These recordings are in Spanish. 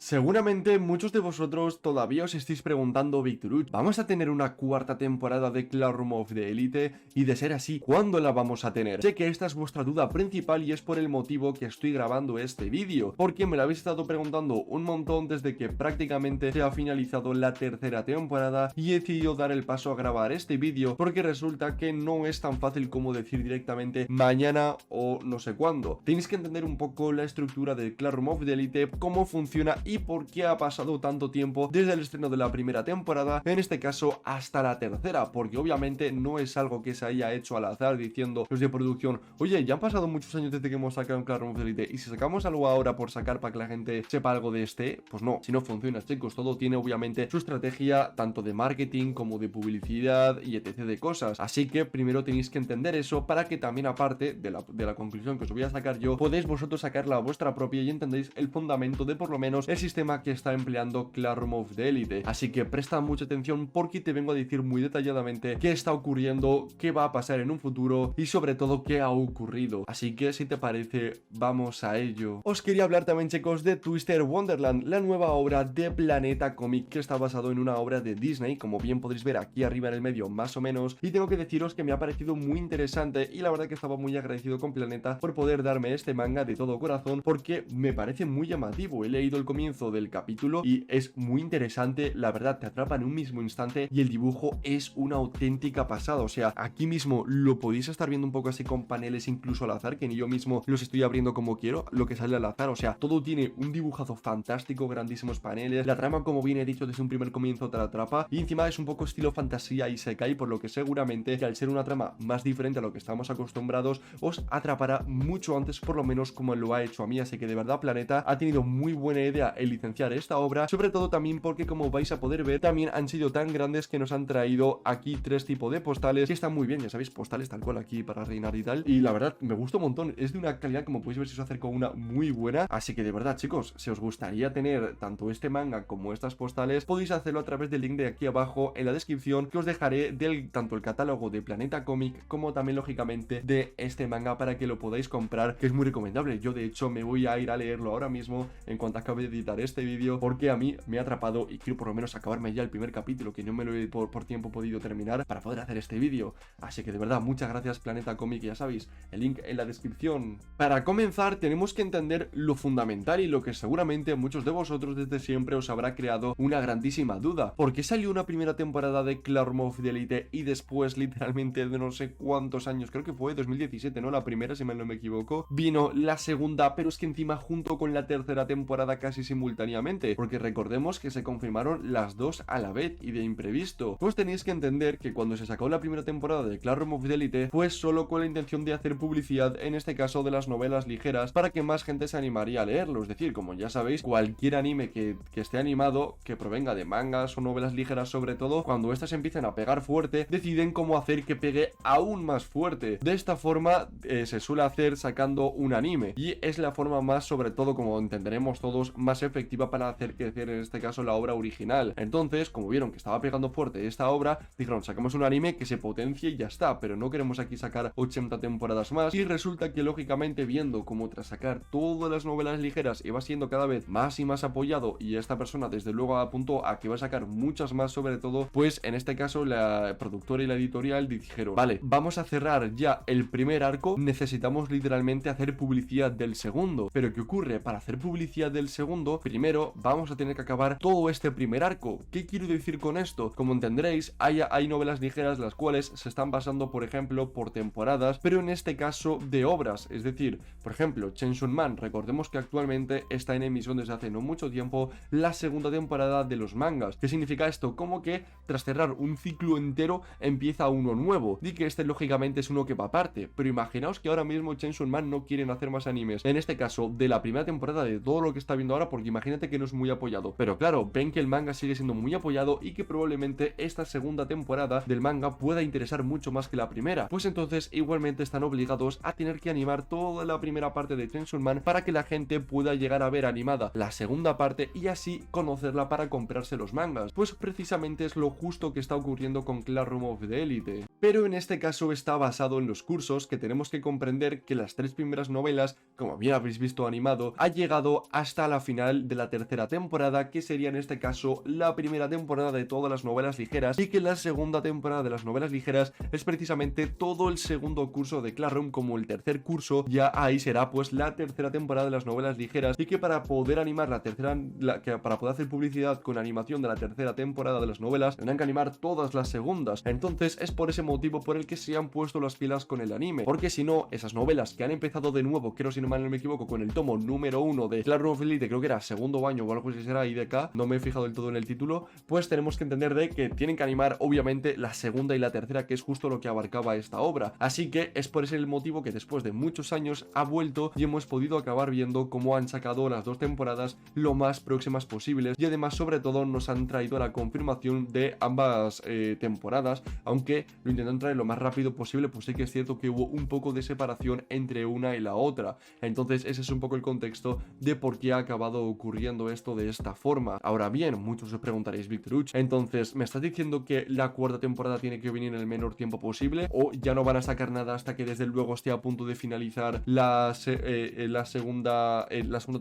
Seguramente muchos de vosotros todavía os estáis preguntando, Victoruch, ¿vamos a tener una cuarta temporada de Classroom of the Elite? Y de ser así, ¿cuándo la vamos a tener? Sé que esta es vuestra duda principal y es por el motivo que estoy grabando este vídeo, porque me lo habéis estado preguntando un montón desde que prácticamente se ha finalizado la tercera temporada y he decidido dar el paso a grabar este vídeo porque resulta que no es tan fácil como decir directamente mañana o no sé cuándo. Tenéis que entender un poco la estructura del Classroom of the Elite, cómo funciona y por qué ha pasado tanto tiempo desde el estreno de la primera temporada, en este caso hasta la tercera, porque obviamente no es algo que se haya hecho al azar diciendo los de producción, oye, ya han pasado muchos años desde que hemos sacado un Classroom of the Elite y si sacamos algo ahora por sacar para que la gente sepa algo de este, pues no, si no funciona, chicos, todo tiene obviamente su estrategia tanto de marketing como de publicidad y etc de cosas, así que primero tenéis que entender eso para que también aparte de la conclusión que os voy a sacar yo, podéis vosotros sacarla a vuestra propia y entendéis el fundamento de por lo menos el sistema que está empleando Classroom of the Elite. Así que presta mucha atención porque te vengo a decir muy detalladamente qué está ocurriendo, qué va a pasar en un futuro y sobre todo qué ha ocurrido. Así que si te parece, vamos a ello. Os quería hablar también, chicos, de Twister Wonderland, la nueva obra de Planeta Comic que está basado en una obra de Disney, como bien podéis ver aquí arriba en el medio más o menos, y tengo que deciros que me ha parecido muy interesante y la verdad que estaba muy agradecido con Planeta por poder darme este manga de todo corazón porque me parece muy llamativo. He leído el comienzo del capítulo y es muy interesante, la verdad te atrapa en un mismo instante y el dibujo es una auténtica pasada, o sea, aquí mismo lo podéis estar viendo un poco así con paneles incluso al azar, que ni yo mismo los estoy abriendo como quiero, lo que sale al azar, o sea, todo tiene un dibujazo fantástico, grandísimos paneles, la trama como bien he dicho desde un primer comienzo te la atrapa y encima es un poco estilo fantasía y isekai, por lo que seguramente que al ser una trama más diferente a lo que estamos acostumbrados os atrapará mucho antes, por lo menos como lo ha hecho a mí, así que de verdad Planeta ha tenido muy buena idea el licenciar esta obra, sobre todo también porque como vais a poder ver también han sido tan grandes que nos han traído aquí tres tipos de postales que están muy bien, ya sabéis, postales tal cual aquí para reinar y tal, y la verdad me gusta un montón, es de una calidad como podéis ver si os acerco una muy buena, así que de verdad chicos, si os gustaría tener tanto este manga como estas postales, podéis hacerlo a través del link de aquí abajo en la descripción que os dejaré del tanto el catálogo de Planeta Comic como también lógicamente de este manga para que lo podáis comprar, que es muy recomendable. Yo de hecho me voy a ir a leerlo ahora mismo en cuanto acabe de editar este vídeo porque a mí me ha atrapado y quiero por lo menos acabarme ya el primer capítulo que no me lo he por tiempo podido terminar para poder hacer este vídeo, así que de verdad muchas gracias Planeta Comic, ya sabéis, el link en la descripción. Para comenzar tenemos que entender lo fundamental y lo que seguramente a muchos de vosotros desde siempre os habrá creado una grandísima duda, ¿por qué salió una primera temporada de Classroom of the Elite y después literalmente de no sé cuántos años, creo que fue 2017, ¿no? La primera si mal no me equivoco, vino la segunda, pero es que encima junto con la tercera temporada casi simultáneamente, porque recordemos que se confirmaron las dos a la vez y de imprevisto. Pues tenéis que entender que cuando se sacó la primera temporada de Classroom of the Elite fue solo con la intención de hacer publicidad, en este caso de las novelas ligeras, para que más gente se animaría a leerlo, es decir, como ya sabéis, cualquier anime que esté animado, que provenga de mangas o novelas ligeras sobre todo, cuando estas empiezan a pegar fuerte, deciden cómo hacer que pegue aún más fuerte. De esta forma se suele hacer sacando un anime y es la forma más, sobre todo como entenderemos todos, más efectiva para hacer crecer en este caso la obra original. Entonces, como vieron que estaba pegando fuerte esta obra, dijeron, sacamos un anime que se potencie y ya está, pero no queremos aquí sacar 80 temporadas más, y resulta que lógicamente viendo como tras sacar todas las novelas ligeras iba siendo cada vez más y más apoyado y esta persona desde luego apuntó a que iba a sacar muchas más sobre todo, pues en este caso la productora y la editorial dijeron, vale, vamos a cerrar ya el primer arco, necesitamos literalmente hacer publicidad del segundo, pero ¿qué ocurre? Para hacer publicidad del segundo, primero vamos a tener que acabar todo este primer arco. ¿Qué quiero decir con esto? Como entenderéis, hay novelas ligeras las cuales se están basando, por ejemplo, por temporadas, pero en este caso de obras, es decir, por ejemplo, Chainsaw Man, recordemos que actualmente está en emisión desde hace no mucho tiempo la segunda temporada de los mangas. ¿Qué significa esto? Como que tras cerrar un ciclo entero empieza uno nuevo, y que este lógicamente es uno que va aparte, pero imaginaos que ahora mismo Chainsaw Man no quieren hacer más animes, en este caso de la primera temporada de todo lo que está viendo ahora, porque imagínate que no es muy apoyado, pero claro, ven que el manga sigue siendo muy apoyado y que probablemente esta segunda temporada del manga pueda interesar mucho más que la primera, pues entonces igualmente están obligados a tener que animar toda la primera parte de Chainsaw Man para que la gente pueda llegar a ver animada la segunda parte y así conocerla para comprarse los mangas, pues precisamente es lo justo que está ocurriendo con Classroom of the Elite. Pero en este caso está basado en los cursos, que tenemos que comprender que las tres primeras novelas, como bien habréis visto animado, ha llegado hasta la final final de la tercera temporada, que sería en este caso la primera temporada de todas las novelas ligeras, y que la segunda temporada de las novelas ligeras es precisamente todo el segundo curso de Classroom, como el tercer curso ya ahí será pues la tercera temporada de las novelas ligeras, y que para poder animar para poder hacer publicidad con animación de la tercera temporada de las novelas tendrán que animar todas las segundas. Entonces es por ese motivo por el que se han puesto las pilas con el anime, porque si no, esas novelas que han empezado de nuevo, creo, si no mal no me equivoco, con el tomo número 1 de Classroom of Elite, creo que era segundo año o algo así será IDK, no me he fijado del todo en el título, pues tenemos que entender de que tienen que animar obviamente la segunda y la tercera, que es justo lo que abarcaba esta obra. Así que es por ese el motivo que después de muchos años ha vuelto y hemos podido acabar viendo cómo han sacado las dos temporadas lo más próximas posibles, y además sobre todo nos han traído la confirmación de ambas temporadas, aunque lo intentan traer lo más rápido posible, pues sí que es cierto que hubo un poco de separación entre una y la otra. Entonces ese es un poco el contexto de por qué ha acabado ocurriendo esto de esta forma. Ahora bien, muchos os preguntaréis, Victoruch, entonces ¿me estás diciendo que la cuarta temporada tiene que venir en el menor tiempo posible, o ya no van a sacar nada hasta que desde luego esté a punto de finalizar la segunda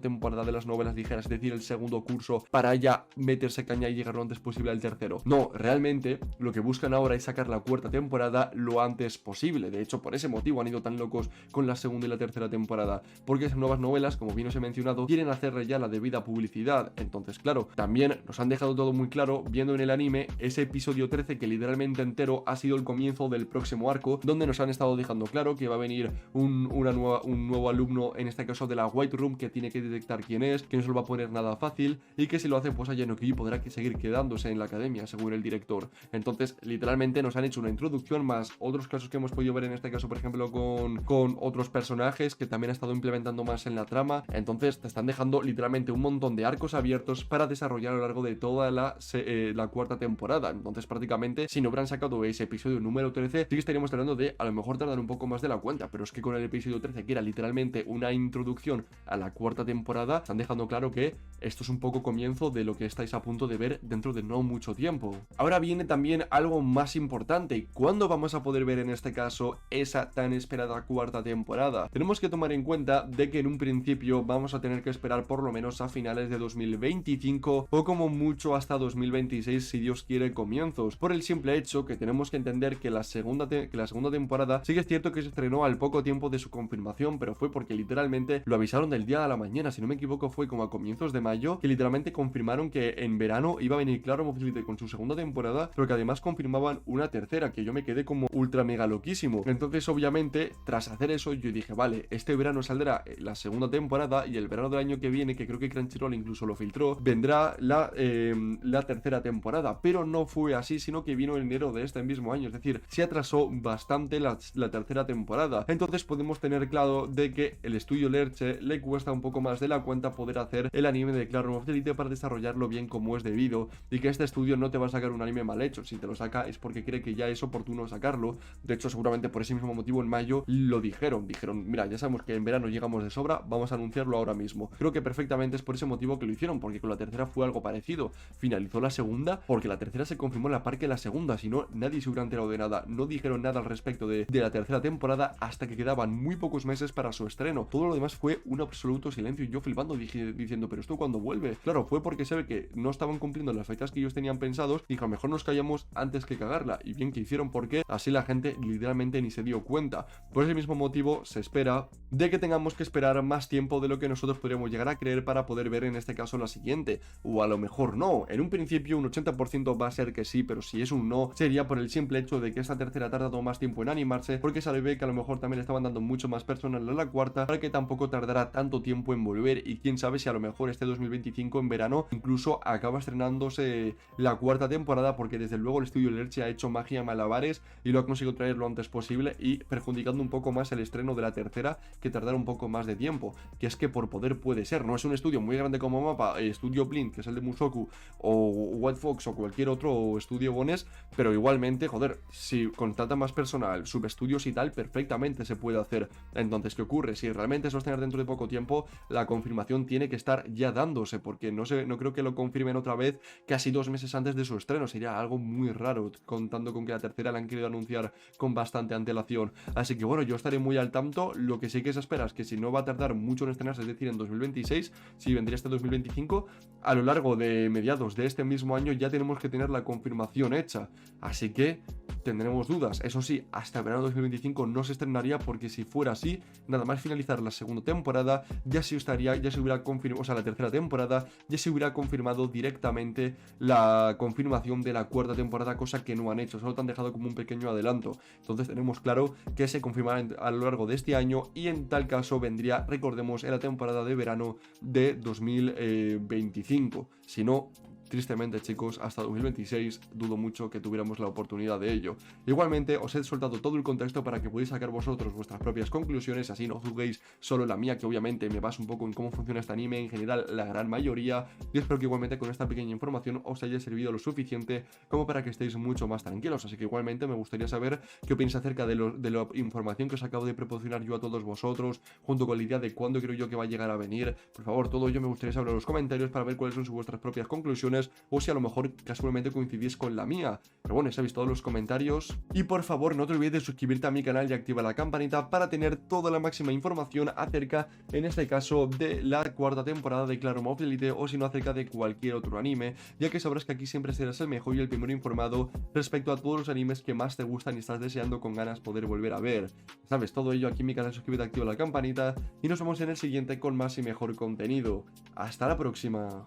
temporada de las novelas ligeras, es decir, el segundo curso, para ya meterse caña y llegar lo antes posible al tercero? No, realmente lo que buscan ahora es sacar la cuarta temporada lo antes posible. De hecho, por ese motivo han ido tan locos con la segunda y la tercera temporada, porque esas nuevas novelas, como bien os he mencionado, quieren hacerle ya la debida publicidad. Entonces, claro, también nos han dejado todo muy claro viendo en el anime ese episodio 13 que literalmente entero ha sido el comienzo del próximo arco, donde nos han estado dejando claro que va a venir un nuevo alumno, en este caso de la White Room, que tiene que detectar quién es, que no se lo va a poner nada fácil, y que si lo hace pues Ayanoki podrá seguir quedándose en la academia, según el director. Entonces, literalmente nos han hecho una introducción más otros casos que hemos podido ver, en este caso por ejemplo con otros personajes que también ha estado implementando más en la trama. Entonces te están dejando literalmente un montón de arcos abiertos para desarrollar a lo largo de toda la cuarta temporada. Entonces prácticamente, si no hubieran sacado ese episodio número 13, sí que estaríamos hablando de a lo mejor tardar un poco más de la cuenta, pero es que con el episodio 13, que era literalmente una introducción a la cuarta temporada, están dejando claro que esto es un poco comienzo de lo que estáis a punto de ver dentro de no mucho tiempo. Ahora viene también algo más importante: ¿cuándo vamos a poder ver en este caso esa tan esperada cuarta temporada? Tenemos que tomar en cuenta de que en un principio vamos a tener que esperar por lo menos a finales de 2025 o como mucho hasta 2026 si Dios quiere comienzos, por el simple hecho que tenemos que entender que la segunda temporada sí que es cierto que se estrenó al poco tiempo de su confirmación, pero fue porque literalmente lo avisaron del día a la mañana. Si no me equivoco fue como a comienzos de mayo que literalmente confirmaron que en verano iba a venir Classroom of Elite con su segunda temporada, pero que además confirmaban una tercera, que yo me quedé como ultra mega loquísimo. Entonces obviamente tras hacer eso yo dije, vale, este verano saldrá la segunda temporada, y el verano del año que viene, que creo que Crunchyroll incluso lo filtró, vendrá la tercera temporada. Pero no fue así, sino que vino en enero de este mismo año, es decir, se atrasó bastante la tercera temporada. Entonces podemos tener claro de que el estudio Lerche le cuesta un poco más de la cuenta poder hacer el anime de Classroom of Elite para desarrollarlo bien como es debido, y que este estudio no te va a sacar un anime mal hecho. Si te lo saca es porque cree que ya es oportuno sacarlo. De hecho, seguramente por ese mismo motivo en mayo lo dijeron, mira, ya sabemos que en verano llegamos de sobra, vamos a anunciarlo ahora mismo. Creo que perfectamente es por ese motivo que lo hicieron, porque con la tercera fue algo parecido. Finalizó la segunda porque la tercera se confirmó en la par que la segunda, si no nadie se hubiera enterado de nada. No dijeron nada al respecto de la tercera temporada hasta que quedaban muy pocos meses para su estreno. Todo lo demás fue un absoluto silencio, y yo flipando diciendo, pero ¿esto cuándo vuelve? Claro, fue porque se ve que no estaban cumpliendo las fechas que ellos tenían pensados, y a lo mejor nos callamos antes que cagarla, y bien que hicieron, porque así la gente literalmente ni se dio cuenta. Por ese mismo motivo se espera de que tengamos que esperar más tiempo de lo que nosotros podríamos llegar a creer para poder ver en este caso la siguiente, o a lo mejor no. En un principio un 80% va a ser que sí, pero si es un no, sería por el simple hecho de que esta tercera ha tardado más tiempo en animarse, porque se ve que a lo mejor también le estaban dando mucho más personal a la cuarta, para que tampoco tardará tanto tiempo en volver, y quién sabe si a lo mejor este 2025 en verano incluso acaba estrenándose la cuarta temporada, porque desde luego el estudio Lerche ha hecho magia malabares y lo ha conseguido traer lo antes posible, y perjudicando un poco más el estreno de la tercera, que tardará un poco más de tiempo, que es que por poder puede ser, no es un estudio muy grande como Mapa, Estudio Blink, que es el de Musoku, o White Fox o cualquier otro estudio bonés, pero igualmente, joder, si contrata más personal, subestudios y tal, perfectamente se puede hacer. Entonces, ¿qué ocurre? Si realmente eso va a tener dentro de poco tiempo, la confirmación tiene que estar ya dándose, porque no creo que lo confirmen otra vez casi 2 meses antes de su estreno. Sería algo muy raro, contando con que la tercera la han querido anunciar con bastante antelación. Así que bueno, yo estaré muy al tanto. Lo que sí que se espera es que si no va a tardar mucho en estrenarse, es decir, en 2026, si vendría este 2025, a lo largo de mediados de este mismo año ya tenemos que tener la confirmación hecha. Así que tendremos dudas. Eso sí, hasta verano 2025 no se estrenaría, porque si fuera así, nada más finalizar la segunda temporada, ya se hubiera confirmado, o sea, la tercera temporada, ya se hubiera confirmado directamente la confirmación de la cuarta temporada, cosa que no han hecho, solo te han dejado como un pequeño adelanto. Entonces tenemos claro que se confirmará a lo largo de este año, y en tal caso vendría, recordemos, en la temporada de verano de 2025. Si no, tristemente, chicos, hasta 2026 dudo mucho que tuviéramos la oportunidad de ello. Igualmente, os he soltado todo el contexto para que podáis sacar vosotros vuestras propias conclusiones, así no juzguéis solo la mía, que obviamente me baso un poco en cómo funciona este anime, en general la gran mayoría, y espero que igualmente con esta pequeña información os haya servido lo suficiente como para que estéis mucho más tranquilos. Así que igualmente me gustaría saber qué opináis acerca de la información que os acabo de proporcionar yo a todos vosotros, junto con la idea de cuándo creo yo que va a llegar a venir. Por favor, todo ello me gustaría saber en los comentarios para ver cuáles son vuestras propias conclusiones, o si a lo mejor casualmente coincidís con la mía. Pero bueno, ya sabéis todos los comentarios. Y por favor, no te olvides de suscribirte a mi canal y activar la campanita para tener toda la máxima información acerca, en este caso, de la cuarta temporada de Classroom of the Elite, o si no, acerca de cualquier otro anime, ya que sabrás que aquí siempre serás el mejor y el primero informado respecto a todos los animes que más te gustan y estás deseando con ganas poder volver a ver. Sabes, todo ello aquí en mi canal, suscríbete, activa la campanita, y nos vemos en el siguiente con más y mejor contenido. Hasta la próxima.